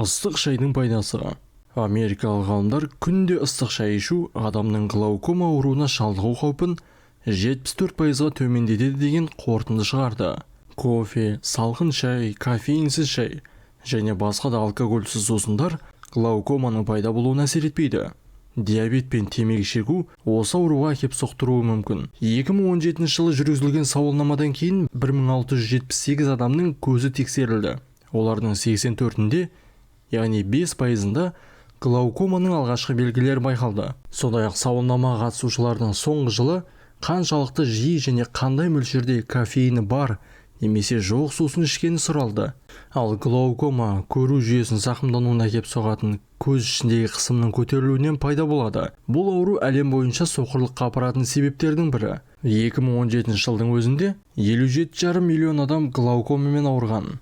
Ыстық шайдың пайдасы. Америкалық ғалымдар күнде ыстық шай ішу адамның глаукома ауруына шалдығу қаупін 74%-ға төмендетеді деген қорытынды шығарды. Кофе, салқын шай, кофеинсіз шай және басқа да алкогольсіз сусындар глаукоманың пайда болуына әсер етпейді. Диабет пен темекі шегу осы ауруға әкеп соқтыруы мүмкін. 2017 жылы жүргізілген сауалнамадан кейін 1678 адамның көзі тексерілді. Олардың 84-інде, яғни 5%-ында глаукоманың алғашқы белгілері байқалды. Сондай-ақ сауалнамаға қатысушылардың соңғы жылы қаншалықты жиі және қандай мөлшерде кофеині бар немесе жоқ сусын ішкені сұралды. Ал глаукома көру жүйесінің зақымдануына әкеп соғатын көз ішіндегі қысымның көтерілуінен пайда болады. Бұл ауру әлем бойынша соқырлыққа апаратын себептердің бірі. 2017 жылдың өзінде 57,5 миллион адам глаукомамен ауырған.